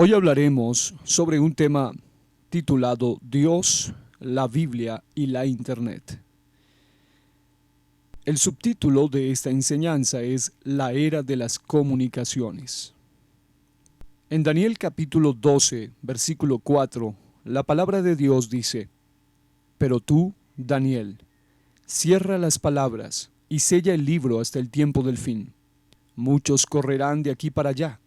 Hoy hablaremos sobre un tema titulado Dios, la Biblia y la Internet. El subtítulo de esta enseñanza es La era de las comunicaciones. En Daniel capítulo 12, versículo 4, la palabra de Dios dice: Pero tú, Daniel, cierra las palabras y sella el libro hasta el tiempo del fin. Muchos correrán de aquí para allá,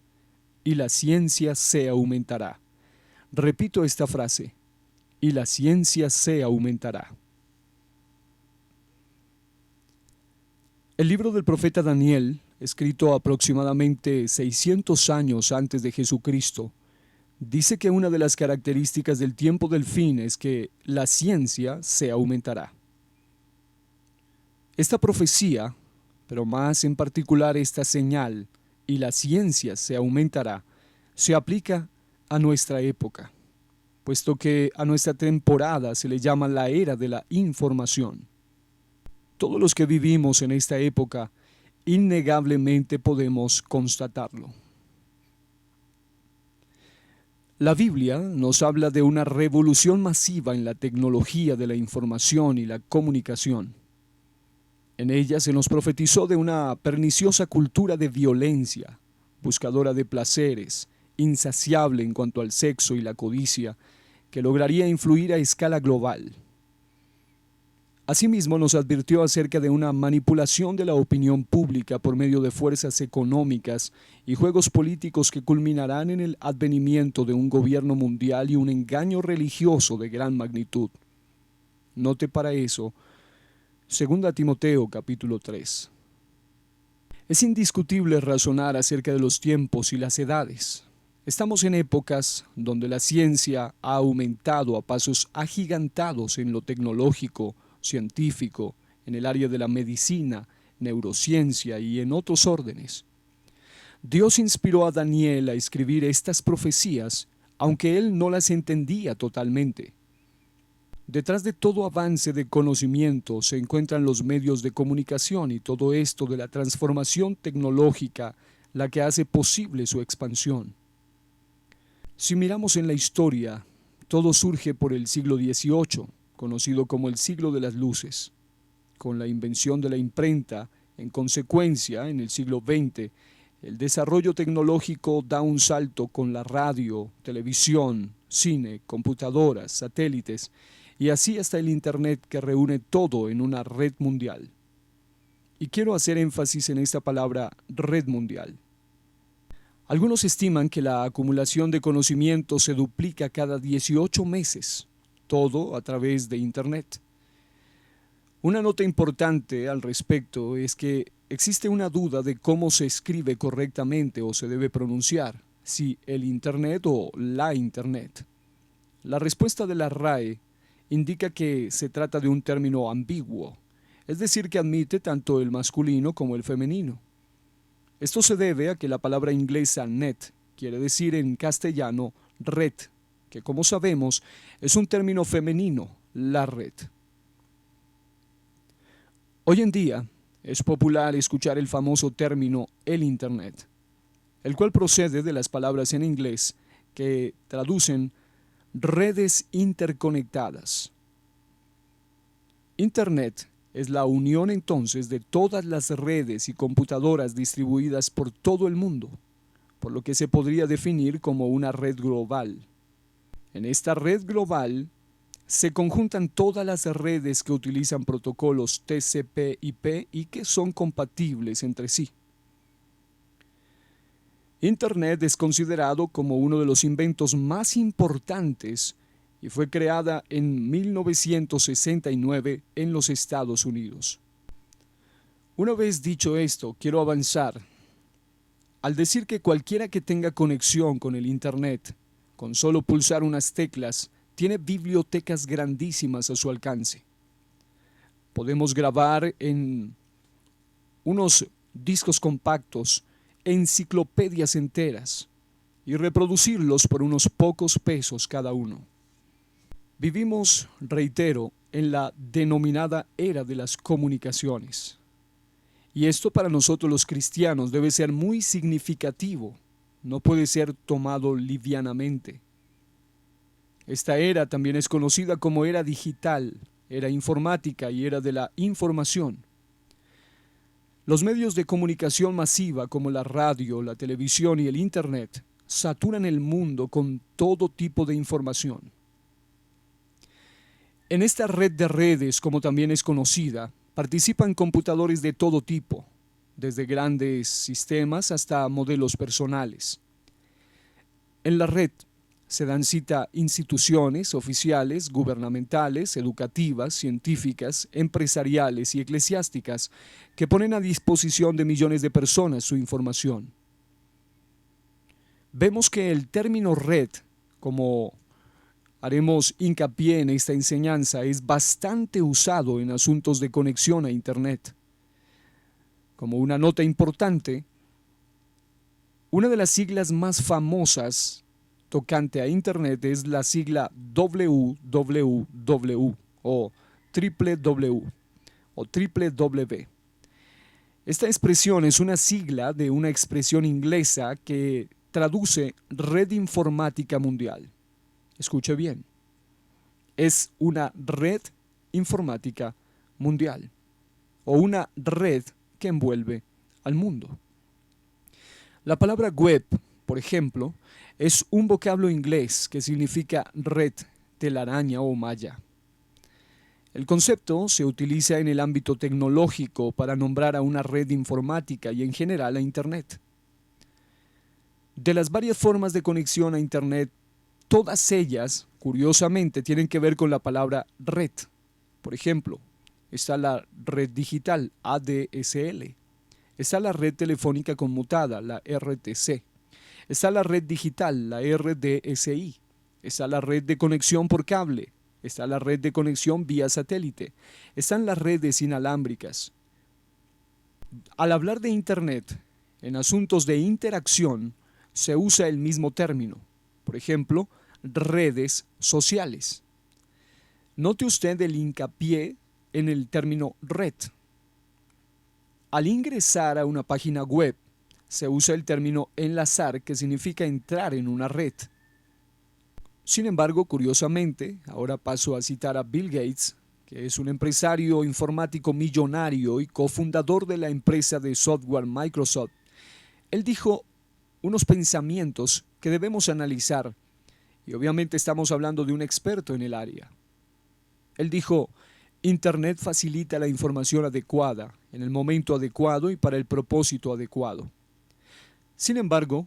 y la ciencia se aumentará. Repito esta frase: y la ciencia se aumentará. El libro del profeta Daniel, escrito aproximadamente 600 años antes de Jesucristo, dice que una de las características del tiempo del fin es que la ciencia se aumentará. Esta profecía, pero más en particular esta señal, y la ciencia se aumentará, se aplica a nuestra época, puesto que a nuestra temporada se le llama la era de la información. Todos los que vivimos en esta época innegablemente podemos constatarlo. La Biblia nos habla de una revolución masiva en la tecnología de la información y la comunicación. En ella se nos profetizó de una perniciosa cultura de violencia, buscadora de placeres, insaciable en cuanto al sexo y la codicia, que lograría influir a escala global. Asimismo, nos advirtió acerca de una manipulación de la opinión pública por medio de fuerzas económicas y juegos políticos que culminarán en el advenimiento de un gobierno mundial y un engaño religioso de gran magnitud. Note para eso 2 Timoteo capítulo 3. Es indiscutible razonar acerca de los tiempos y las edades. Estamos en épocas donde la ciencia ha aumentado a pasos agigantados en lo tecnológico, científico, en el área de la medicina, neurociencia y en otros órdenes. Dios inspiró a Daniel a escribir estas profecías, aunque él no las entendía totalmente. Detrás de todo avance de conocimiento se encuentran los medios de comunicación y todo esto de la transformación tecnológica, la que hace posible su expansión. Si miramos en la historia, todo surge por el siglo XVIII, conocido como el siglo de las luces. Con la invención de la imprenta, en consecuencia, en el siglo XX, el desarrollo tecnológico da un salto con la radio, televisión, cine, computadoras, satélites, y así hasta el Internet, que reúne todo en una red mundial. Y quiero hacer énfasis en esta palabra red mundial. Algunos estiman que la acumulación de conocimiento se duplica cada 18 meses, todo a través de Internet. Una nota importante al respecto es que existe una duda de cómo se escribe correctamente o se debe pronunciar, si el Internet o la Internet. La respuesta de la RAE indica que se trata de un término ambiguo, es decir, que admite tanto el masculino como el femenino. Esto se debe a que la palabra inglesa net quiere decir en castellano red, que como sabemos es un término femenino, la red. Hoy en día es popular escuchar el famoso término el Internet, el cual procede de las palabras en inglés que traducen redes interconectadas. Internet es la unión entonces de todas las redes y computadoras distribuidas por todo el mundo, por lo que se podría definir como una red global. En esta red global se conjuntan todas las redes que utilizan protocolos TCP/IP y que son compatibles entre sí. Internet es considerado como uno de los inventos más importantes y fue creada en 1969 en los Estados Unidos. Una vez dicho esto, quiero avanzar al decir que cualquiera que tenga conexión con el Internet, con solo pulsar unas teclas, tiene bibliotecas grandísimas a su alcance. Podemos grabar en unos discos compactos enciclopedias enteras y reproducirlos por unos pocos pesos cada uno. Vivimos, reitero, en la denominada era de las comunicaciones. Y esto para nosotros los cristianos debe ser muy significativo, no puede ser tomado livianamente. Esta era también es conocida como era digital, era informática y era de la información. Los medios de comunicación masiva como la radio, la televisión y el Internet saturan el mundo con todo tipo de información. En esta red de redes, como también es conocida, participan computadores de todo tipo, desde grandes sistemas hasta modelos personales. En la red se dan cita instituciones oficiales, gubernamentales, educativas, científicas, empresariales y eclesiásticas que ponen a disposición de millones de personas su información. Vemos que el término red, como haremos hincapié en esta enseñanza, es bastante usado en asuntos de conexión a Internet. Como una nota importante, una de las siglas más famosas tocante a Internet es la sigla www o www. Esta expresión es una sigla de una expresión inglesa que traduce Red Informática Mundial. Escuche bien, es una red informática mundial o una red que envuelve al mundo. La palabra web, por ejemplo, es un vocablo inglés que significa red, telaraña o malla. El concepto se utiliza en el ámbito tecnológico para nombrar a una red informática y en general a Internet. De las varias formas de conexión a Internet, todas ellas, curiosamente, tienen que ver con la palabra red. Por ejemplo, está la red digital, ADSL. Está la red telefónica conmutada, la RTC. Está la red digital, la RDSI. Está la red de conexión por cable. Está la red de conexión vía satélite. Están las redes inalámbricas. Al hablar de Internet, en asuntos de interacción, se usa el mismo término. Por ejemplo, redes sociales. Note usted el hincapié en el término red. Al ingresar a una página web, se usa el término enlazar, que significa entrar en una red. Sin embargo, curiosamente, ahora paso a citar a Bill Gates, que es un empresario informático millonario y cofundador de la empresa de software Microsoft. Él dijo unos pensamientos que debemos analizar, y obviamente estamos hablando de un experto en el área. Él dijo: Internet facilita la información adecuada, en el momento adecuado y para el propósito adecuado. Sin embargo,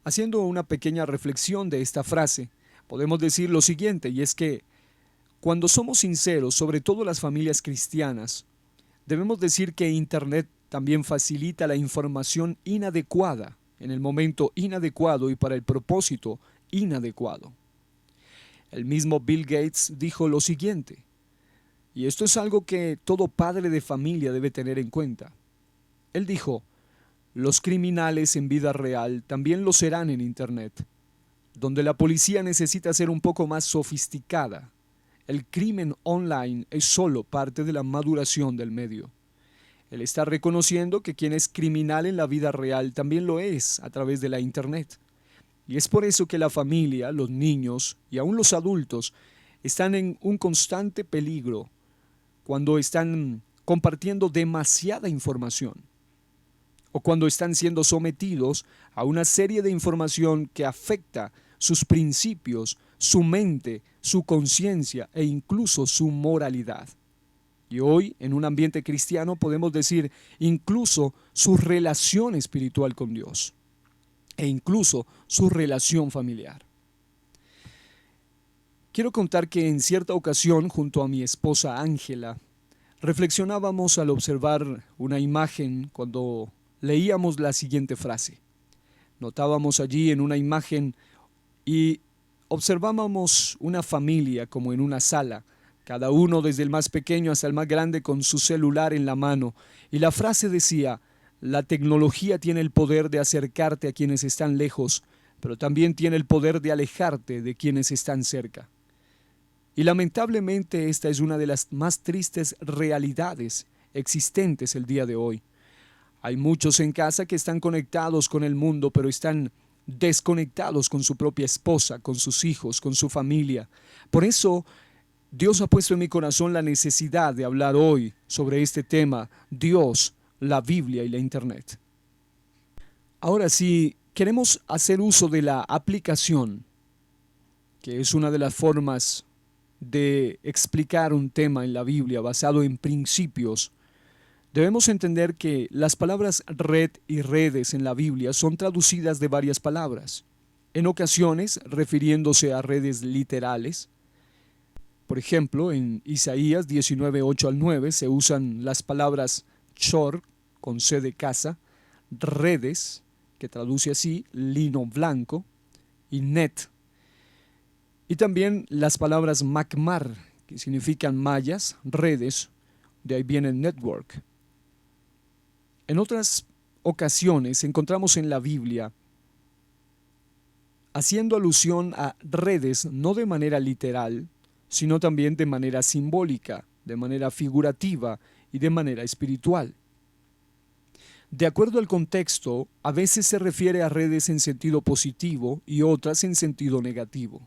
haciendo una pequeña reflexión de esta frase, podemos decir lo siguiente, y es que cuando somos sinceros, sobre todo las familias cristianas, debemos decir que Internet también facilita la información inadecuada, en el momento inadecuado y para el propósito inadecuado. El mismo Bill Gates dijo lo siguiente, y esto es algo que todo padre de familia debe tener en cuenta. Él dijo: los criminales en vida real también lo serán en Internet, donde la policía necesita ser un poco más sofisticada. El crimen online es solo parte de la maduración del medio. Él está reconociendo que quien es criminal en la vida real también lo es a través de la Internet. Y es por eso que la familia, los niños y aún los adultos están en un constante peligro cuando están compartiendo demasiada información o cuando están siendo sometidos a una serie de información que afecta sus principios, su mente, su conciencia e incluso su moralidad. Y hoy, en un ambiente cristiano, podemos decir incluso su relación espiritual con Dios e incluso su relación familiar. Quiero contar que en cierta ocasión, junto a mi esposa Ángela, reflexionábamos al observar una imagen cuando leíamos la siguiente frase. Notábamos allí en una imagen y observábamos una familia como en una sala, cada uno desde el más pequeño hasta el más grande con su celular en la mano, y la frase decía: la tecnología tiene el poder de acercarte a quienes están lejos, pero también tiene el poder de alejarte de quienes están cerca. Y lamentablemente esta es una de las más tristes realidades existentes el día de hoy. Hay muchos en casa que están conectados con el mundo, pero están desconectados con su propia esposa, con sus hijos, con su familia. Por eso, Dios ha puesto en mi corazón la necesidad de hablar hoy sobre este tema: Dios, la Biblia y la Internet. Ahora, si queremos hacer uso de la aplicación, que es una de las formas de explicar un tema en la Biblia basado en principios, debemos entender que las palabras red y redes en la Biblia son traducidas de varias palabras, en ocasiones refiriéndose a redes literales. Por ejemplo, en Isaías 19, 8 al 9 se usan las palabras chor, con C de casa, redes, que traduce así, lino blanco, y net. Y también las palabras macmar, que significan mallas, redes, de ahí viene network. En otras ocasiones encontramos en la Biblia haciendo alusión a redes no de manera literal, sino también de manera simbólica, de manera figurativa y de manera espiritual. De acuerdo al contexto, a veces se refiere a redes en sentido positivo y otras en sentido negativo.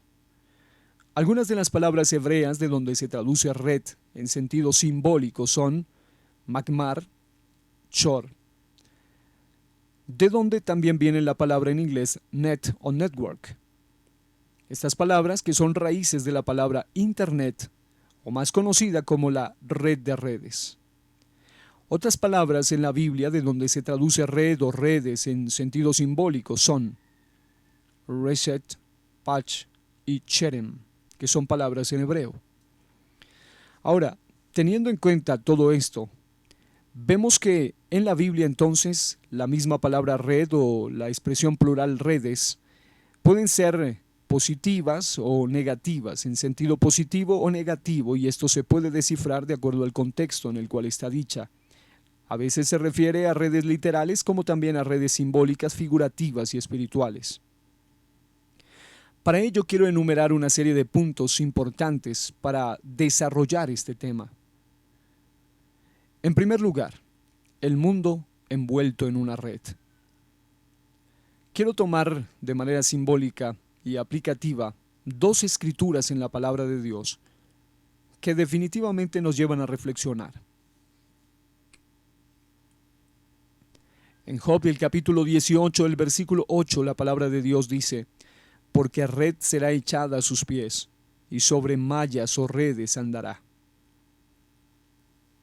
Algunas de las palabras hebreas de donde se traduce red en sentido simbólico son macmar, chor, de donde también viene la palabra en inglés net o network. Estas palabras, que son raíces de la palabra internet, o más conocida como la red de redes. Otras palabras en la Biblia de donde se traduce red o redes en sentido simbólico son reshet, patch y cherem, que son palabras en hebreo. Ahora, teniendo en cuenta todo esto, vemos que en la Biblia entonces la misma palabra red o la expresión plural redes pueden ser positivas o negativas, en sentido positivo o negativo, y esto se puede descifrar de acuerdo al contexto en el cual está dicha. A veces se refiere a redes literales como también a redes simbólicas, figurativas y espirituales. Para ello quiero enumerar una serie de puntos importantes para desarrollar este tema. En primer lugar, el mundo envuelto en una red. Quiero tomar de manera simbólica y aplicativa dos escrituras en la palabra de Dios que definitivamente nos llevan a reflexionar. En Job, el capítulo 18, el versículo 8, la palabra de Dios dice: porque red será echada a sus pies, y sobre mallas o redes andará.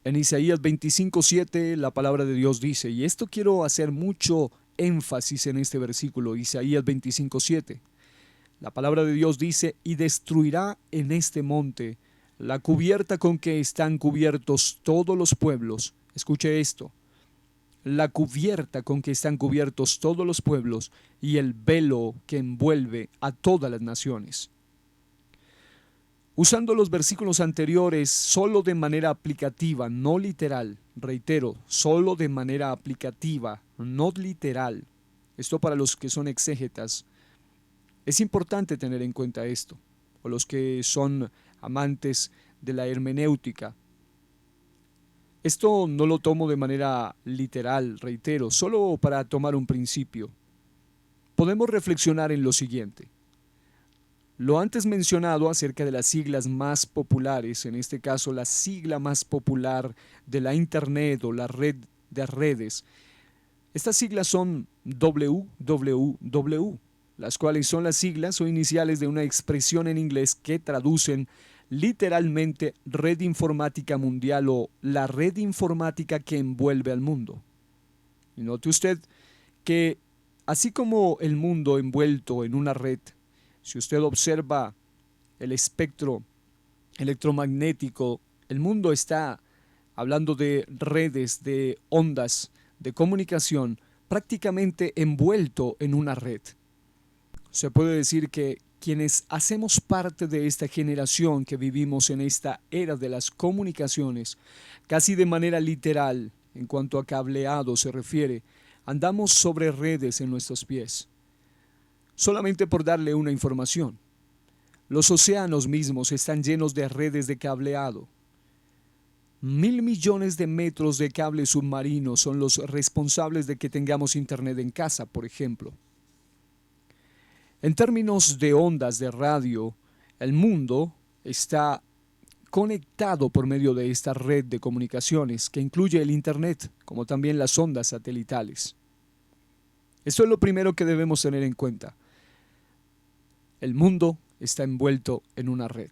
En Isaías 25:7 la palabra de Dios dice, y esto quiero hacer mucho énfasis en este versículo, Isaías 25:7. La palabra de Dios dice: y destruirá en este monte la cubierta con que están cubiertos todos los pueblos. Escuche esto: la cubierta con que están cubiertos todos los pueblos y el velo que envuelve a todas las naciones. Usando los versículos anteriores solo de manera aplicativa, no literal, reitero, solo de manera aplicativa, no literal, esto para los que son exégetas, es importante tener en cuenta esto, o los que son amantes de la hermenéutica. Esto no lo tomo de manera literal, reitero, solo para tomar un principio. Podemos reflexionar en lo siguiente. Lo antes mencionado acerca de las siglas más populares, en este caso la sigla más popular de la Internet o la red de redes, estas siglas son www, las cuales son las siglas o iniciales de una expresión en inglés que traducen literalmente red informática mundial o la red informática que envuelve al mundo. Y note usted que así como el mundo envuelto en una red, si usted observa el espectro electromagnético, el mundo está hablando de redes, de ondas, de comunicación, prácticamente envuelto en una red. Se puede decir que quienes hacemos parte de esta generación que vivimos en esta era de las comunicaciones, casi de manera literal, en cuanto a cableado se refiere, andamos sobre redes en nuestros pies. Solamente por darle una información, los océanos mismos están llenos de redes de cableado. 1.000 millones de metros de cable submarino son los responsables de que tengamos internet en casa, por ejemplo. En términos de ondas de radio, el mundo está conectado por medio de esta red de comunicaciones que incluye el Internet, como también las ondas satelitales. Esto es lo primero que debemos tener en cuenta. El mundo está envuelto en una red.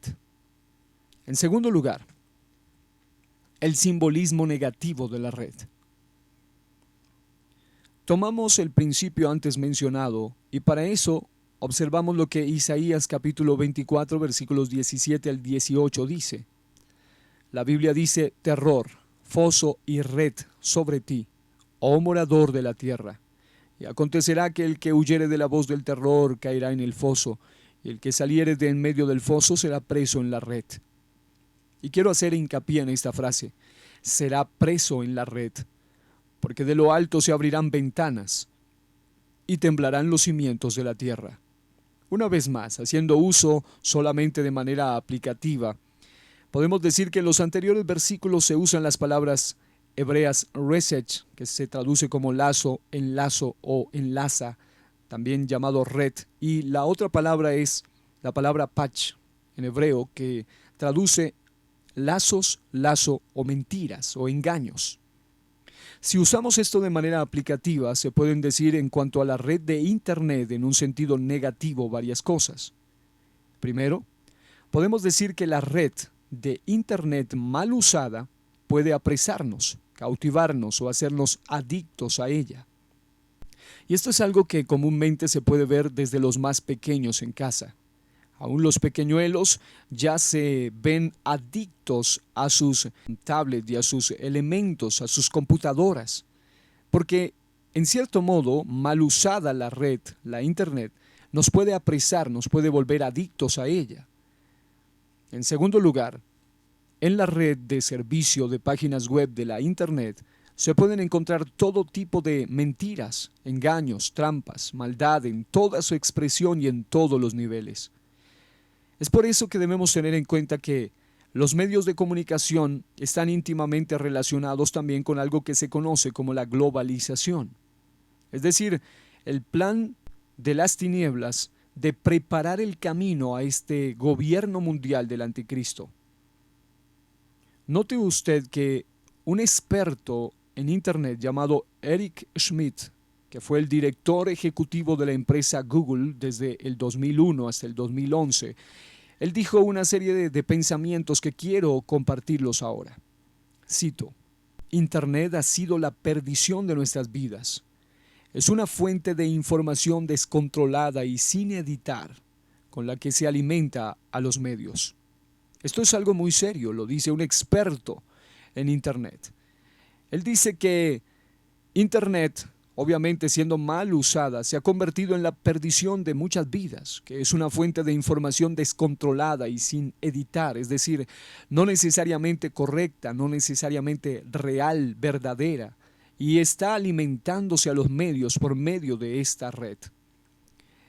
En segundo lugar, el simbolismo negativo de la red. Tomamos el principio antes mencionado y para eso observamos lo que Isaías capítulo 24 versículos 17 al 18 dice. La Biblia dice: terror, foso y red sobre ti, oh morador de la tierra. Y acontecerá que el que huyere de la voz del terror caerá en el foso, y el que saliere de en medio del foso será preso en la red. Y quiero hacer hincapié en esta frase: será preso en la red, porque de lo alto se abrirán ventanas y temblarán los cimientos de la tierra. Una vez más, haciendo uso solamente de manera aplicativa, podemos decir que en los anteriores versículos se usan las palabras hebreas resech, que se traduce como lazo, enlazo o enlaza, también llamado red, y la otra palabra es la palabra pach, en hebreo, que traduce lazos, lazo o mentiras o engaños. Si usamos esto de manera aplicativa, se pueden decir en cuanto a la red de Internet en un sentido negativo varias cosas. Primero, podemos decir que la red de Internet mal usada puede apresarnos, cautivarnos o hacernos adictos a ella. Y esto es algo que comúnmente se puede ver desde los más pequeños en casa. Aún los pequeñuelos ya se ven adictos a sus tablets y a sus elementos, a sus computadoras. Porque, en cierto modo, mal usada la red, la Internet, nos puede apresar, nos puede volver adictos a ella. En segundo lugar, en la red de servicio de páginas web de la Internet se pueden encontrar todo tipo de mentiras, engaños, trampas, maldad en toda su expresión y en todos los niveles. Es por eso que debemos tener en cuenta que los medios de comunicación están íntimamente relacionados también con algo que se conoce como la globalización. Es decir, el plan de las tinieblas de preparar el camino a este gobierno mundial del anticristo. Note usted que un experto en Internet llamado Eric Schmidt, que fue el director ejecutivo de la empresa Google desde el 2001 hasta el 2011, él dijo una serie de pensamientos que quiero compartirlos ahora. Cito: Internet ha sido la perdición de nuestras vidas. Es una fuente de información descontrolada y sin editar, con la que se alimenta a los medios. Esto es algo muy serio, lo dice un experto en Internet. Él dice que Internet, obviamente siendo mal usada, se ha convertido en la perdición de muchas vidas, que es una fuente de información descontrolada y sin editar, es decir, no necesariamente correcta, no necesariamente real, verdadera, y está alimentándose a los medios por medio de esta red.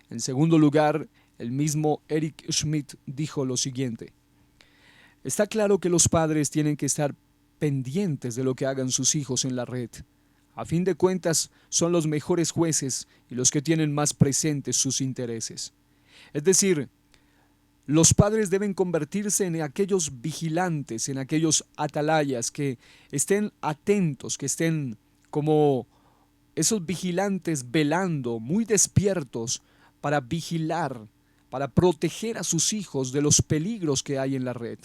En segundo lugar, el mismo Eric Schmidt dijo lo siguiente: está claro que los padres tienen que estar pendientes de lo que hagan sus hijos en la red. A fin de cuentas, son los mejores jueces y los que tienen más presentes sus intereses. Es decir, los padres deben convertirse en aquellos vigilantes, en aquellos atalayas que estén atentos, que estén como esos vigilantes velando, muy despiertos para vigilar, para proteger a sus hijos de los peligros que hay en la red.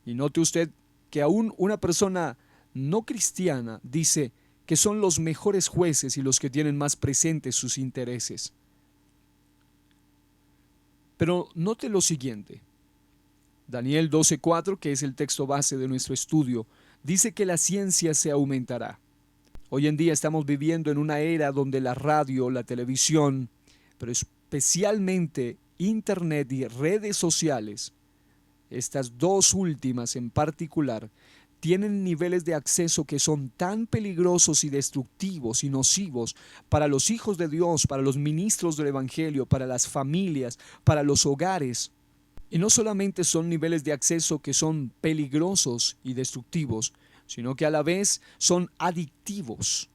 Y note usted que aún una persona no cristiana dice que son los mejores jueces y los que tienen más presentes sus intereses. Pero note lo siguiente. Daniel 12:4, que es el texto base de nuestro estudio, dice que la ciencia se aumentará. Hoy en día estamos viviendo en una era donde la radio, la televisión, pero especialmente Internet y redes sociales, estas dos últimas en particular, tienen niveles de acceso que son tan peligrosos y destructivos y nocivos para los hijos de Dios, para los ministros del Evangelio, para las familias, para los hogares. Y no solamente son niveles de acceso que son peligrosos y destructivos, sino que a la vez son adictivos.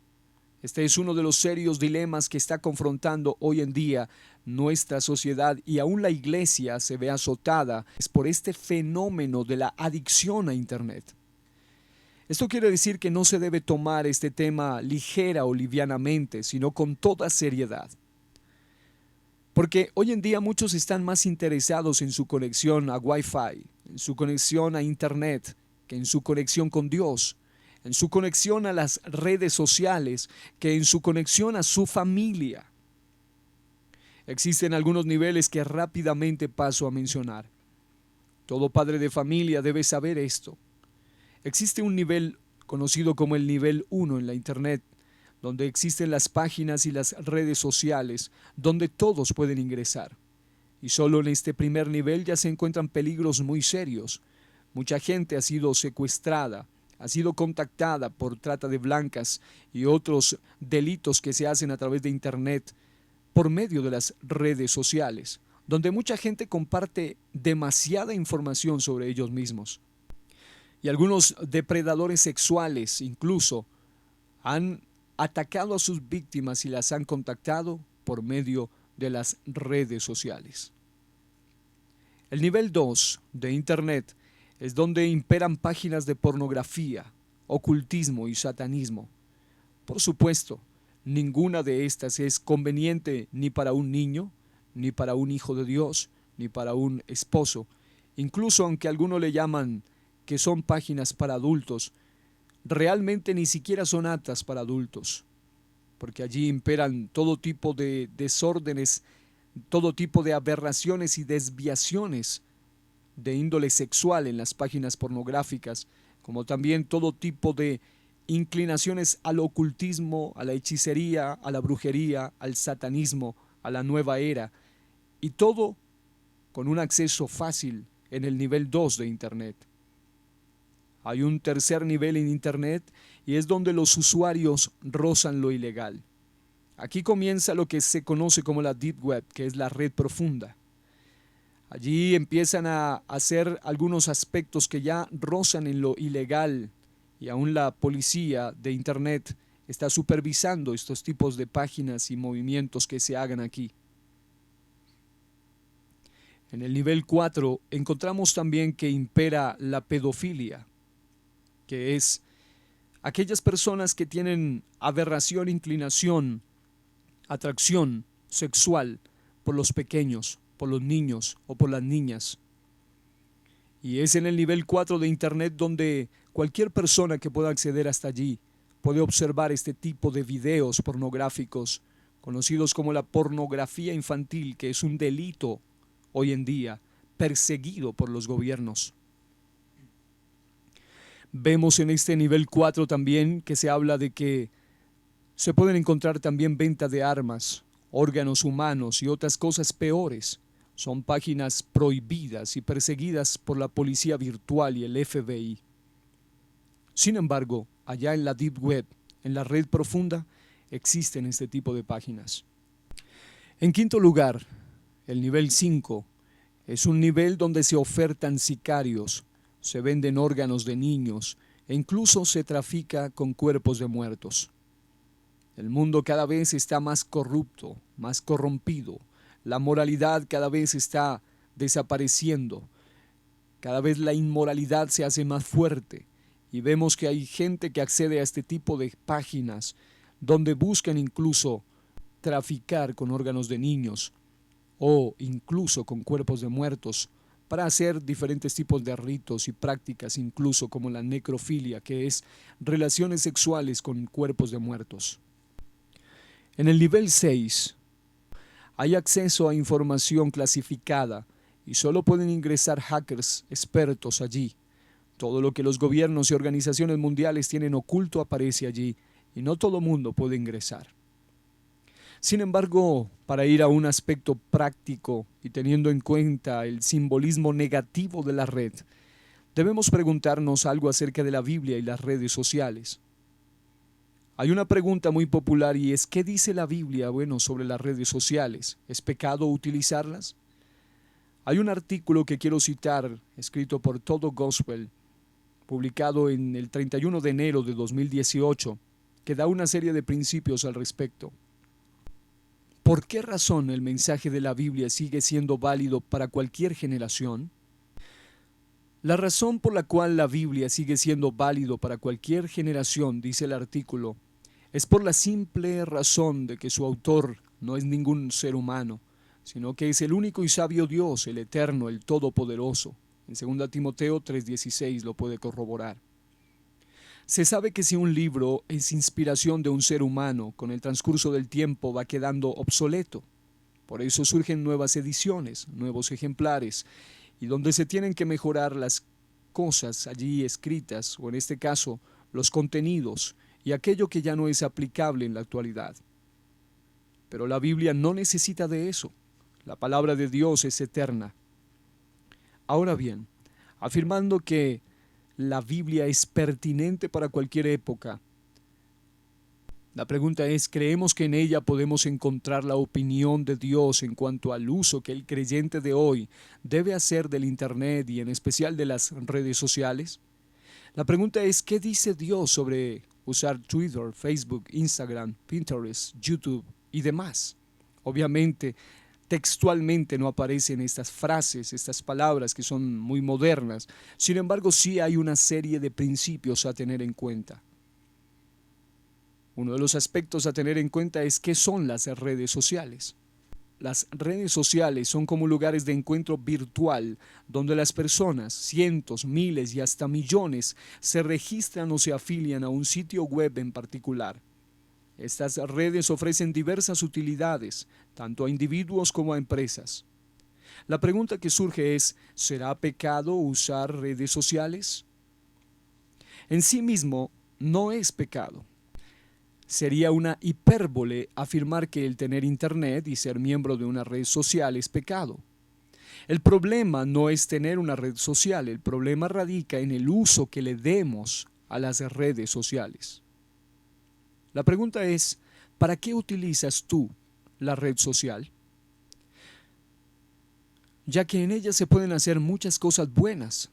Este es uno de los serios dilemas que está confrontando hoy en día nuestra sociedad, y aún la iglesia se ve azotada por este fenómeno de la adicción a Internet. Esto quiere decir que no se debe tomar este tema ligera o livianamente, sino con toda seriedad. Porque hoy en día muchos están más interesados en su conexión a Wi-Fi, en su conexión a Internet, que en su conexión con Dios, en su conexión a las redes sociales, que en su conexión a su familia. Existen algunos niveles que rápidamente paso a mencionar. Todo padre de familia debe saber esto. Existe un nivel conocido como el nivel 1 en la Internet, donde existen las páginas y las redes sociales, donde todos pueden ingresar. Y solo en este primer nivel ya se encuentran peligros muy serios. Mucha gente ha sido secuestrada, ha sido contactada por trata de blancas y otros delitos que se hacen a través de Internet por medio de las redes sociales, donde mucha gente comparte demasiada información sobre ellos mismos. Y algunos depredadores sexuales incluso han atacado a sus víctimas y las han contactado por medio de las redes sociales. El nivel 2 de Internet es donde imperan páginas de pornografía, ocultismo y satanismo. Por supuesto, ninguna de estas es conveniente ni para un niño, ni para un hijo de Dios, ni para un esposo. Incluso aunque algunos le llaman que son páginas para adultos, realmente ni siquiera son aptas para adultos, porque allí imperan todo tipo de desórdenes, todo tipo de aberraciones y desviaciones de índole sexual en las páginas pornográficas, como también todo tipo de inclinaciones al ocultismo, a la hechicería, a la brujería, al satanismo, a la nueva era, y todo con un acceso fácil en el nivel 2 de Internet. Hay un tercer nivel en Internet y es donde los usuarios rozan lo ilegal. Aquí comienza lo que se conoce como la Deep Web, que es la red profunda. Allí empiezan a hacer algunos aspectos que ya rozan en lo ilegal, y aún la policía de Internet está supervisando estos tipos de páginas y movimientos que se hagan aquí. En el nivel 4 encontramos también que impera la pedofilia, que es aquellas personas que tienen aberración, inclinación, atracción sexual por los pequeños, por los niños o por las niñas. Y es en el nivel 4 de Internet donde cualquier persona que pueda acceder hasta allí puede observar este tipo de videos pornográficos, conocidos como la pornografía infantil, que es un delito hoy en día, perseguido por los gobiernos. Vemos en este nivel 4 también que se habla de que se pueden encontrar también venta de armas, órganos humanos y otras cosas peores. Son páginas prohibidas y perseguidas por la policía virtual y el FBI. Sin embargo, allá en la Deep Web, en la red profunda, existen este tipo de páginas. En quinto lugar, el nivel 5 es un nivel donde se ofertan sicarios, se venden órganos de niños e incluso se trafica con cuerpos de muertos. El mundo cada vez está más corrupto, más corrompido. La moralidad cada vez está desapareciendo. Cada vez la inmoralidad se hace más fuerte. Y vemos que hay gente que accede a este tipo de páginas donde buscan incluso traficar con órganos de niños o incluso con cuerpos de muertos para hacer diferentes tipos de ritos y prácticas, incluso como la necrofilia, que es relaciones sexuales con cuerpos de muertos. En el nivel 6 hay acceso a información clasificada y solo pueden ingresar hackers expertos allí. Todo lo que los gobiernos y organizaciones mundiales tienen oculto aparece allí y no todo mundo puede ingresar. Sin embargo, para ir a un aspecto práctico y teniendo en cuenta el simbolismo negativo de la red, debemos preguntarnos algo acerca de la Biblia y las redes sociales. Hay una pregunta muy popular y es: ¿qué dice la Biblia, sobre las redes sociales? ¿Es pecado utilizarlas? Hay un artículo que quiero citar, escrito por Todo Gospel, publicado en el 31 de enero de 2018, que da una serie de principios al respecto. ¿Por qué razón el mensaje de la Biblia sigue siendo válido para cualquier generación? La razón por la cual la Biblia sigue siendo válido para cualquier generación, dice el artículo, es por la simple razón de que su autor no es ningún ser humano, sino que es el único y sabio Dios, el Eterno, el Todopoderoso. En 2 Timoteo 3:16 lo puede corroborar. Se sabe que si un libro es inspiración de un ser humano, con el transcurso del tiempo va quedando obsoleto. Por eso surgen nuevas ediciones, nuevos ejemplares, y donde se tienen que mejorar las cosas allí escritas, o en este caso, los contenidos y aquello que ya no es aplicable en la actualidad. Pero la Biblia no necesita de eso. La palabra de Dios es eterna. Ahora bien, afirmando que la Biblia es pertinente para cualquier época, la pregunta es, ¿creemos que en ella podemos encontrar la opinión de Dios en cuanto al uso que el creyente de hoy debe hacer del Internet y en especial de las redes sociales? La pregunta es, ¿qué dice Dios sobre usar Twitter, Facebook, Instagram, Pinterest, YouTube y demás? Obviamente, textualmente no aparecen estas frases, estas palabras que son muy modernas. Sin embargo, sí hay una serie de principios a tener en cuenta. Uno de los aspectos a tener en cuenta es qué son las redes sociales. Las redes sociales son como lugares de encuentro virtual donde las personas, cientos, miles y hasta millones, se registran o se afilian a un sitio web en particular. Estas redes ofrecen diversas utilidades, tanto a individuos como a empresas. La pregunta que surge es, ¿será pecado usar redes sociales? En sí mismo, no es pecado. Sería una hipérbole afirmar que el tener internet y ser miembro de una red social es pecado. El problema no es tener una red social, el problema radica en el uso que le demos a las redes sociales. La pregunta es, ¿para qué utilizas tú la red social? Ya que en ella se pueden hacer muchas cosas buenas.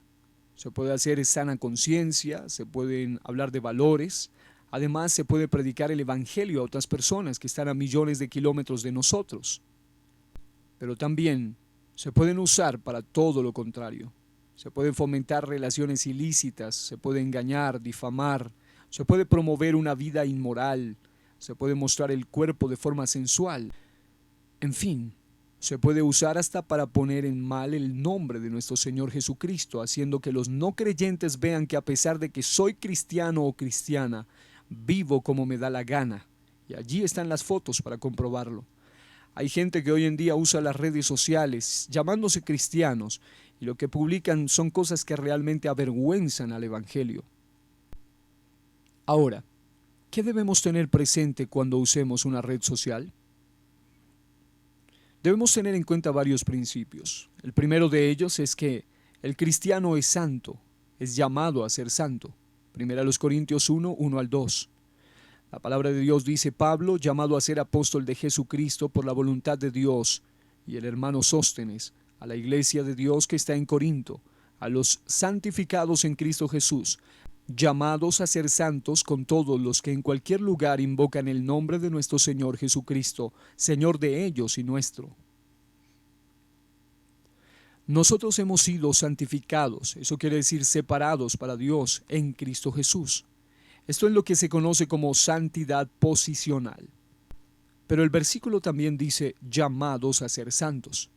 Se puede hacer sana conciencia, se pueden hablar de valores. Además, se puede predicar el Evangelio a otras personas que están a millones de kilómetros de nosotros. Pero también se pueden usar para todo lo contrario. Se pueden fomentar relaciones ilícitas, se puede engañar, difamar, se puede promover una vida inmoral, se puede mostrar el cuerpo de forma sensual. En fin, se puede usar hasta para poner en mal el nombre de nuestro Señor Jesucristo, haciendo que los no creyentes vean que a pesar de que soy cristiano o cristiana, vivo como me da la gana. Y allí están las fotos para comprobarlo. Hay gente que hoy en día usa las redes sociales llamándose cristianos y lo que publican son cosas que realmente avergüenzan al Evangelio. Ahora, ¿qué debemos tener presente cuando usemos una red social? Debemos tener en cuenta varios principios. El primero de ellos es que el cristiano es santo, es llamado a ser santo. 1 Corintios 1, 1 al 2. La palabra de Dios dice, Pablo, llamado a ser apóstol de Jesucristo por la voluntad de Dios, y el hermano Sóstenes, a la iglesia de Dios que está en Corinto, a los santificados en Cristo Jesús, llamados a ser santos con todos los que en cualquier lugar invocan el nombre de nuestro Señor Jesucristo, Señor de ellos y nuestro. Nosotros hemos sido santificados, eso quiere decir separados para Dios en Cristo Jesús. Esto es lo que se conoce como santidad posicional. Pero el versículo también dice llamados a ser santos.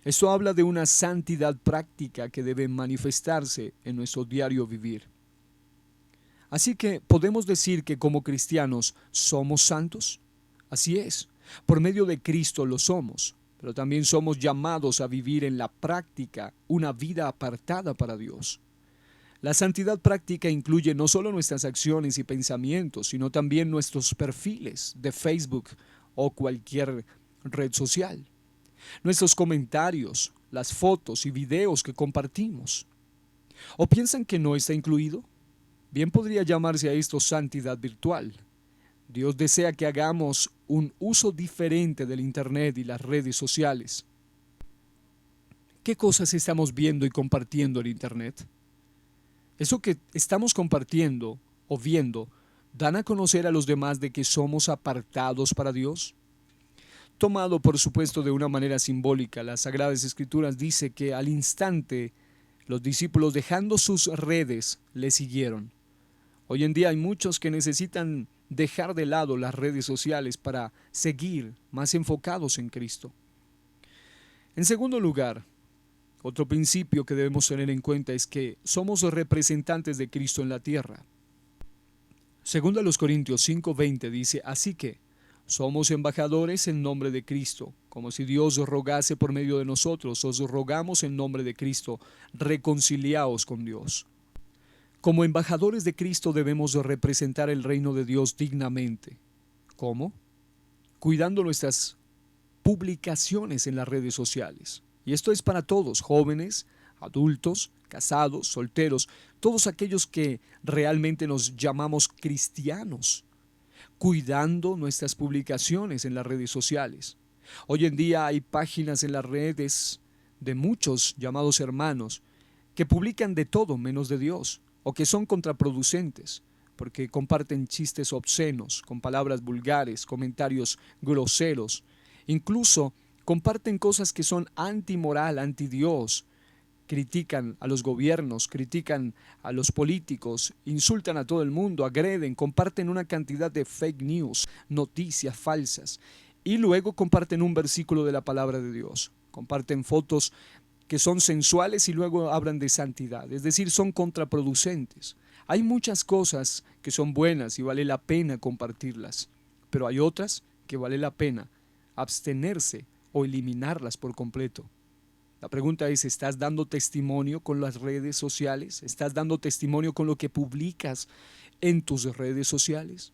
Esto habla de una santidad práctica que debe manifestarse en nuestro diario vivir. Así que, ¿podemos decir que como cristianos somos santos? Así es, por medio de Cristo lo somos, pero también somos llamados a vivir en la práctica una vida apartada para Dios. La santidad práctica incluye no solo nuestras acciones y pensamientos, sino también nuestros perfiles de Facebook o cualquier red social, nuestros comentarios, las fotos y videos que compartimos. ¿O piensan que no está incluido? Bien podría llamarse a esto santidad virtual. Dios desea que hagamos un uso diferente del Internet y las redes sociales. ¿Qué cosas estamos viendo y compartiendo en Internet? Eso que estamos compartiendo o viendo ¿Dan a conocer a los demás de que somos apartados para Dios? Tomado, por supuesto, de una manera simbólica, las Sagradas Escrituras dice que al instante los discípulos, dejando sus redes, le siguieron. Hoy en día hay muchos que necesitan dejar de lado las redes sociales para seguir más enfocados en Cristo. En segundo lugar, otro principio que debemos tener en cuenta es que somos representantes de Cristo en la tierra. Segundo a los Corintios 5:20 dice, así que somos embajadores en nombre de Cristo, como si Dios rogase por medio de nosotros, os rogamos en nombre de Cristo, reconciliaos con Dios. Como embajadores de Cristo debemos representar el reino de Dios dignamente. ¿Cómo? Cuidando nuestras publicaciones en las redes sociales. Y esto es para todos, jóvenes, adultos, casados, solteros, todos aquellos que realmente nos llamamos cristianos, cuidando nuestras publicaciones en las redes sociales. Hoy en día hay páginas en las redes de muchos llamados hermanos que publican de todo menos de Dios, o que son contraproducentes, porque comparten chistes obscenos, con palabras vulgares, comentarios groseros, incluso comparten cosas que son antimoral, antidios, critican a los gobiernos, critican a los políticos, insultan a todo el mundo, agreden, comparten una cantidad de fake news, noticias falsas, y luego comparten un versículo de la palabra de Dios, comparten fotos que son sensuales y luego hablan de santidad, es decir, son contraproducentes. Hay muchas cosas que son buenas y vale la pena compartirlas, pero hay otras que vale la pena abstenerse o eliminarlas por completo. La pregunta es, ¿estás dando testimonio con las redes sociales? ¿Estás dando testimonio con lo que publicas en tus redes sociales?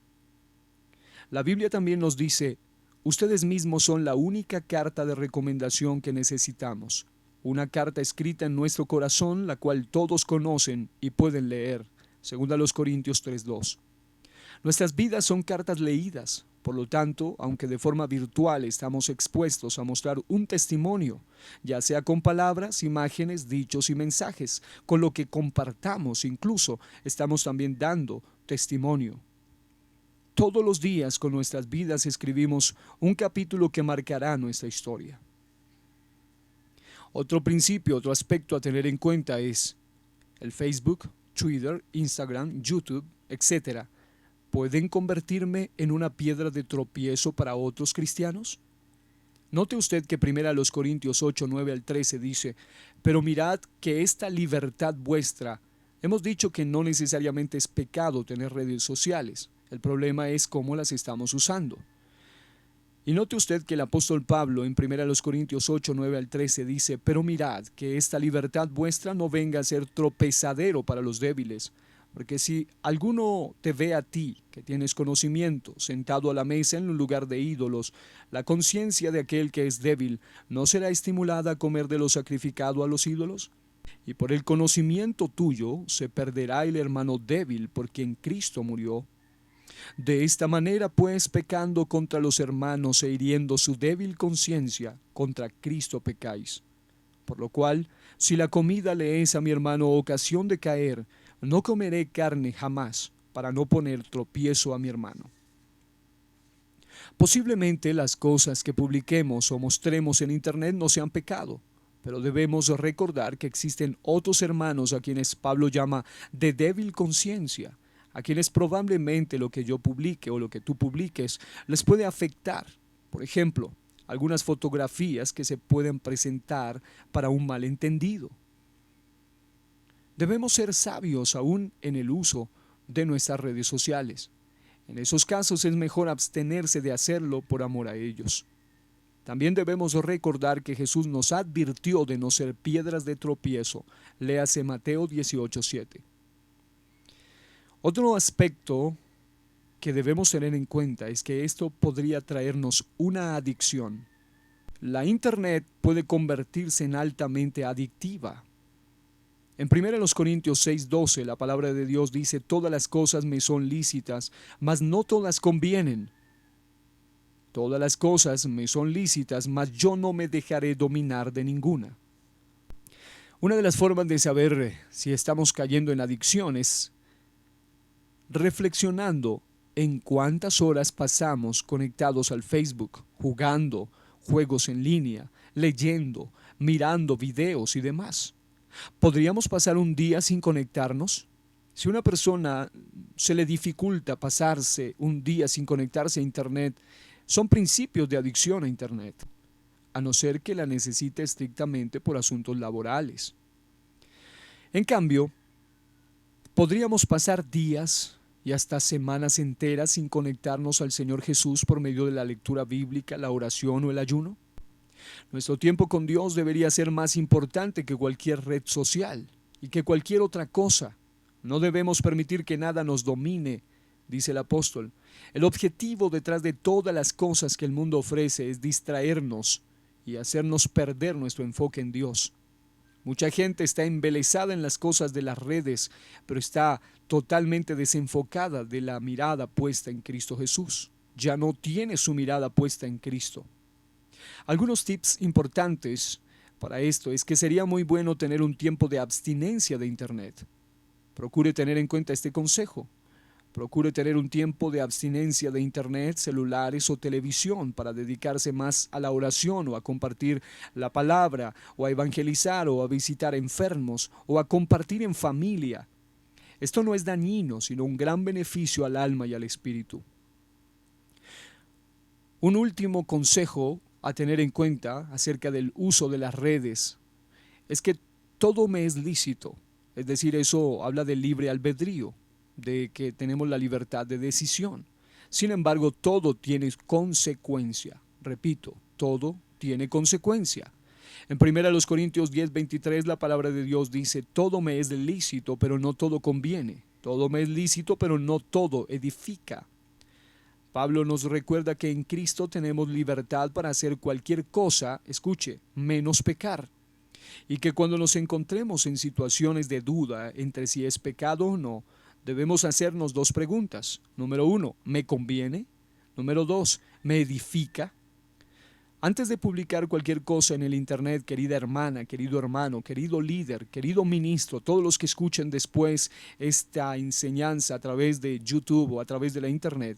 La Biblia también nos dice, ustedes mismos son la única carta de recomendación que necesitamos. Una carta escrita en nuestro corazón, la cual todos conocen y pueden leer. Según a los Corintios 3:2. Nuestras vidas son cartas leídas. Por lo tanto, aunque de forma virtual estamos expuestos a mostrar un testimonio, ya sea con palabras, imágenes, dichos y mensajes, con lo que compartamos, incluso estamos también dando testimonio. Todos los días con nuestras vidas escribimos un capítulo que marcará nuestra historia. Otro principio, otro aspecto a tener en cuenta es el Facebook, Twitter, Instagram, YouTube, etc. ¿Pueden convertirme en una piedra de tropiezo para otros cristianos? Note usted que 1 Corintios 8, 9 al 13 dice, pero mirad que esta libertad vuestra, hemos dicho que no necesariamente es pecado tener redes sociales, el problema es cómo las estamos usando. Y note usted que el apóstol Pablo en 1 Corintios 8, 9 al 13 dice, pero mirad que esta libertad vuestra no venga a ser tropezadero para los débiles, porque si alguno te ve a ti, que tienes conocimiento, sentado a la mesa en un lugar de ídolos, la conciencia de aquel que es débil, ¿no será estimulada a comer de lo sacrificado a los ídolos? Y por el conocimiento tuyo se perderá el hermano débil por quien Cristo murió. De esta manera, pues, pecando contra los hermanos e hiriendo su débil conciencia, contra Cristo pecáis. Por lo cual, si la comida le es a mi hermano ocasión de caer, no comeré carne jamás, para no poner tropiezo a mi hermano. Posiblemente las cosas que publiquemos o mostremos en Internet no sean pecado, pero debemos recordar que existen otros hermanos a quienes Pablo llama de débil conciencia, a quienes probablemente lo que yo publique o lo que tú publiques les puede afectar. Por ejemplo, algunas fotografías que se pueden presentar para un malentendido. Debemos ser sabios aún en el uso de nuestras redes sociales. En esos casos es mejor abstenerse de hacerlo por amor a ellos. También debemos recordar que Jesús nos advirtió de no ser piedras de tropiezo. Léase Mateo 18:7. Otro aspecto que debemos tener en cuenta es que esto podría traernos una adicción. La Internet puede convertirse en altamente adictiva. En 1 Corintios 6:12 la palabra de Dios dice, todas las cosas me son lícitas, mas no todas convienen. Todas las cosas me son lícitas, mas yo no me dejaré dominar de ninguna. Una de las formas de saber si estamos cayendo en adicciones, reflexionando en cuántas horas pasamos conectados al Facebook, jugando juegos en línea, leyendo, mirando videos y demás. ¿Podríamos pasar un día sin conectarnos? Si a una persona se le dificulta pasarse un día sin conectarse a Internet, son principios de adicción a Internet, a no ser que la necesite estrictamente por asuntos laborales. En cambio, podríamos pasar días y hasta semanas enteras sin conectarnos al Señor Jesús por medio de la lectura bíblica, la oración o el ayuno. Nuestro tiempo con Dios debería ser más importante que cualquier red social y que cualquier otra cosa. No debemos permitir que nada nos domine, dice el apóstol. El objetivo detrás de todas las cosas que el mundo ofrece es distraernos y hacernos perder nuestro enfoque en Dios. Mucha gente está embelesada en las cosas de las redes, pero está totalmente desenfocada de la mirada puesta en Cristo Jesús. Ya no tiene su mirada puesta en Cristo. Algunos tips importantes para esto es que sería muy bueno tener un tiempo de abstinencia de Internet. Procure tener en cuenta este consejo. Procure tener un tiempo de abstinencia de Internet, celulares o televisión para dedicarse más a la oración o a compartir la palabra o a evangelizar o a visitar enfermos o a compartir en familia. Esto no es dañino, sino un gran beneficio al alma y al espíritu. Un último consejo a tener en cuenta acerca del uso de las redes es que todo me es lícito. Es decir, eso habla del libre albedrío, de que tenemos la libertad de decisión. Sin embargo, todo tiene consecuencia. Repito, todo tiene consecuencia. En 1 Corintios 10:23 la palabra de Dios dice: todo me es lícito, pero no todo conviene. Todo me es lícito, pero no todo edifica. Pablo nos recuerda que en Cristo tenemos libertad para hacer cualquier cosa, escuche, menos pecar. Y que cuando nos encontremos en situaciones de duda entre si es pecado o no, debemos hacernos dos preguntas. Número 1, ¿me conviene? Número 2, ¿me edifica? Antes de publicar cualquier cosa en el Internet, querida hermana, querido hermano, querido líder, querido ministro, todos los que escuchen después esta enseñanza a través de YouTube o a través de la Internet,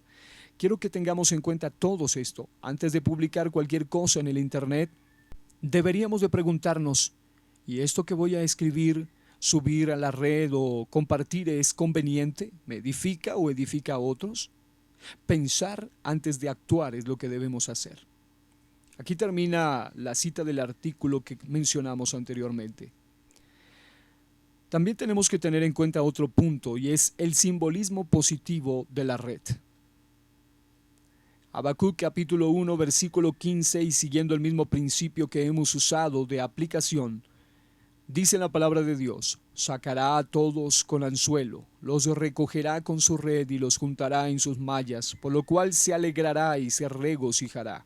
quiero que tengamos en cuenta todos esto. Antes de publicar cualquier cosa en el Internet, deberíamos de preguntarnos, ¿y esto que voy a escribir, subir a la red o compartir es conveniente? ¿Me edifica o edifica a otros? Pensar antes de actuar es lo que debemos hacer. Aquí termina la cita del artículo que mencionamos anteriormente. También tenemos que tener en cuenta otro punto y es el simbolismo positivo de la red. Habacuc capítulo 1 versículo 15 y siguiendo el mismo principio que hemos usado de aplicación, dice la palabra de Dios: sacará a todos con anzuelo, los recogerá con su red y los juntará en sus mallas, por lo cual se alegrará y se regocijará.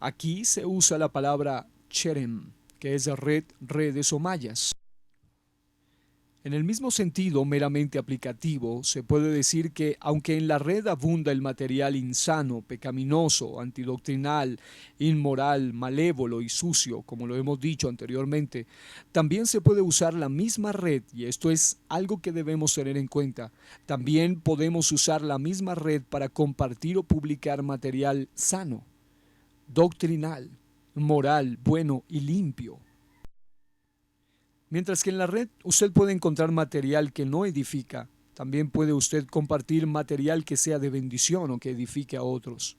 Aquí se usa la palabra cherem, que es red, redes o mallas. En el mismo sentido meramente aplicativo, se puede decir que, aunque en la red abunda el material insano, pecaminoso, antidoctrinal, inmoral, malévolo y sucio, como lo hemos dicho anteriormente, también se puede usar la misma red, y esto es algo que debemos tener en cuenta. También podemos usar la misma red para compartir o publicar material sano, doctrinal, moral, bueno y limpio. Mientras que en la red usted puede encontrar material que no edifica, también puede usted compartir material que sea de bendición o que edifique a otros.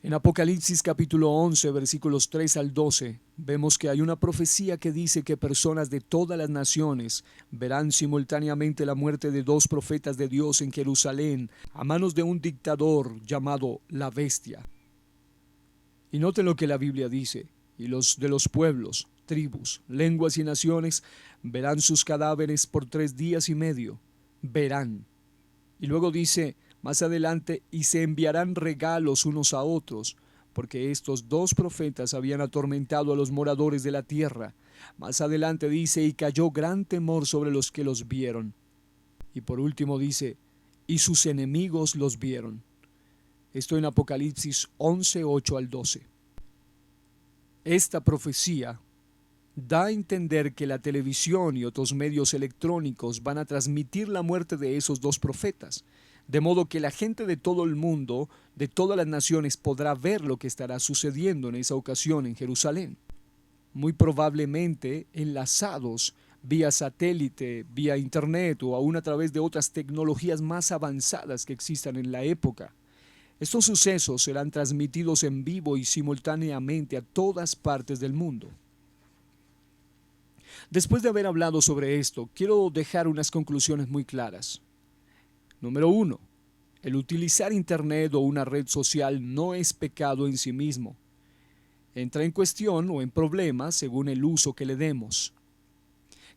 En Apocalipsis capítulo 11, versículos 3 al 12, vemos que hay una profecía que dice que personas de todas las naciones verán simultáneamente la muerte de dos profetas de Dios en Jerusalén a manos de un dictador llamado la Bestia. Y noten lo que la Biblia dice: y los de los pueblos, tribus, lenguas y naciones verán sus cadáveres por 3 días y medio. Verán. Y luego dice más adelante: y se enviarán regalos unos a otros, porque estos dos profetas habían atormentado a los moradores de la tierra. Más adelante dice: y cayó gran temor sobre los que los vieron. Y por último dice: y sus enemigos los vieron. Esto en Apocalipsis 11, 8 al 12. Esta profecía da a entender que la televisión y otros medios electrónicos van a transmitir la muerte de esos dos profetas. de modo que la gente de todo el mundo, de todas las naciones, podrá ver lo que estará sucediendo en esa ocasión en Jerusalén. Muy probablemente enlazados vía satélite, vía internet o aún a través de otras tecnologías más avanzadas que existan en la época. Estos sucesos serán transmitidos en vivo y simultáneamente a todas partes del mundo. Después de haber hablado sobre esto, quiero dejar unas conclusiones muy claras. Número 1. El utilizar Internet o una red social no es pecado en sí mismo. Entra en cuestión o en problema según el uso que le demos.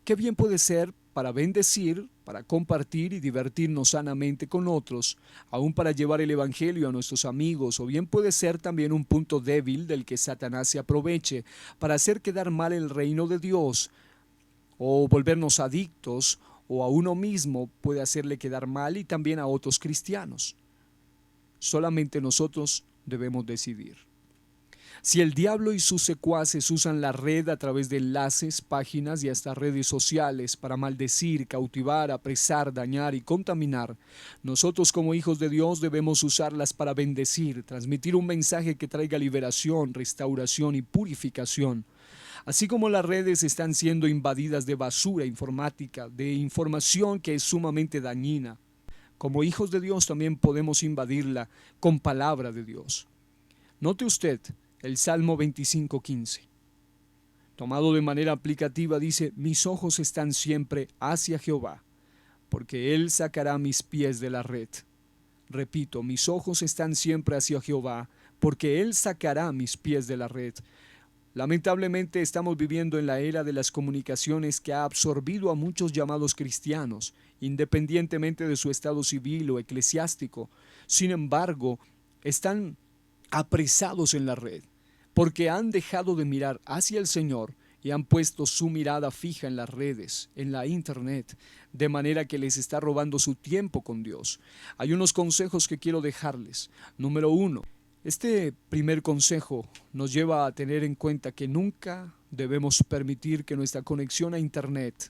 Qué bien puede ser para bendecir, para compartir y divertirnos sanamente con otros, aún para llevar el Evangelio a nuestros amigos, o bien puede ser también un punto débil del que Satanás se aproveche para hacer quedar mal el reino de Dios, o volvernos adictos, o a uno mismo puede hacerle quedar mal y también a otros cristianos. Solamente nosotros debemos decidir. Si el diablo y sus secuaces usan la red a través de enlaces, páginas y hasta redes sociales para maldecir, cautivar, apresar, dañar y contaminar, nosotros como hijos de Dios debemos usarlas para bendecir, transmitir un mensaje que traiga liberación, restauración y purificación. Así como las redes están siendo invadidas de basura informática, de información que es sumamente dañina, como hijos de Dios también podemos invadirla con palabra de Dios. Note usted el Salmo 25:15. Tomado de manera aplicativa dice: mis ojos están siempre hacia Jehová, porque Él sacará mis pies de la red. Repito, mis ojos están siempre hacia Jehová, porque Él sacará mis pies de la red. Lamentablemente estamos viviendo en la era de las comunicaciones que ha absorbido a muchos llamados cristianos, independientemente de su estado civil o eclesiástico. Sin embargo, están apresados en la red, porque han dejado de mirar hacia el Señor y han puesto su mirada fija en las redes, en la internet, de manera que les está robando su tiempo con Dios. Hay unos consejos que quiero dejarles. Número 1. Este primer consejo nos lleva a tener en cuenta que nunca debemos permitir que nuestra conexión a internet,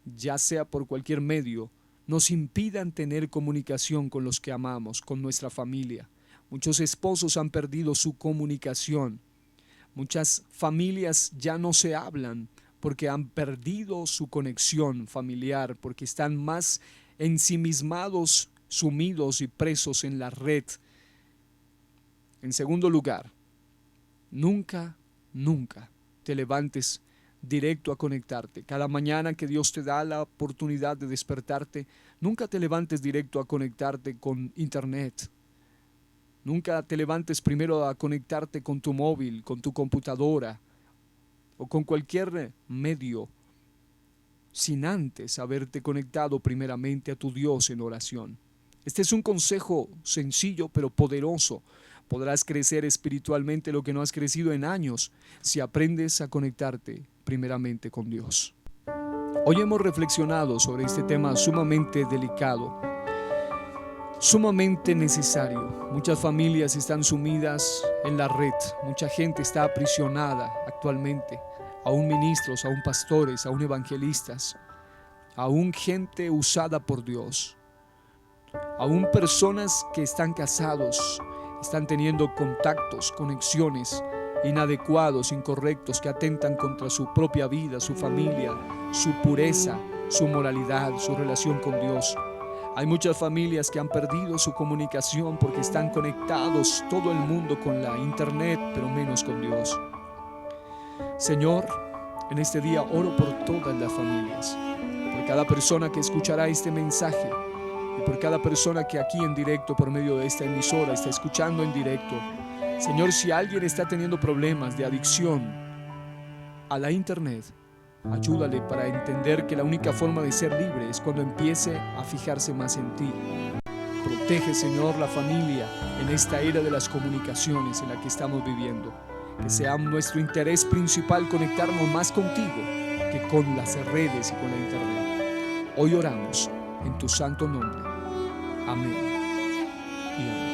ya sea por cualquier medio, nos impidan tener comunicación con los que amamos, con nuestra familia. Muchos esposos han perdido su comunicación. Muchas familias ya no se hablan porque han perdido su conexión familiar, porque están más ensimismados, sumidos y presos en la red. En segundo lugar, nunca te levantes directo a conectarte. Cada mañana que Dios te da la oportunidad de despertarte, nunca te levantes directo a conectarte con internet. Nunca te levantes primero a conectarte con tu móvil, con tu computadora o con cualquier medio sin antes haberte conectado primeramente a tu Dios en oración. Este es un consejo sencillo pero poderoso. Podrás crecer espiritualmente lo que no has crecido en años si aprendes a conectarte primeramente con Dios. Hoy hemos reflexionado sobre este tema sumamente delicado, sumamente necesario. Muchas familias están sumidas en la red, mucha gente está aprisionada actualmente, aún ministros, aún pastores, aún evangelistas, aún gente usada por Dios, aún personas que están casados, están teniendo contactos, conexiones inadecuados, incorrectos, que atentan contra su propia vida, su familia, su pureza, su moralidad, su relación con Dios. Hay muchas familias que han perdido su comunicación porque están conectados todo el mundo con la internet, pero menos con Dios. Señor, en este día oro por todas las familias, por cada persona que escuchará este mensaje y por cada persona que aquí en directo, por medio de esta emisora, está escuchando en directo. Señor, si alguien está teniendo problemas de adicción a la internet, ayúdale para entender que la única forma de ser libre es cuando empiece a fijarse más en ti. Protege, Señor, la familia en esta era de las comunicaciones en la que estamos viviendo. Que sea nuestro interés principal conectarnos más contigo que con las redes y con la internet. Hoy oramos en tu santo nombre. Amén y amén.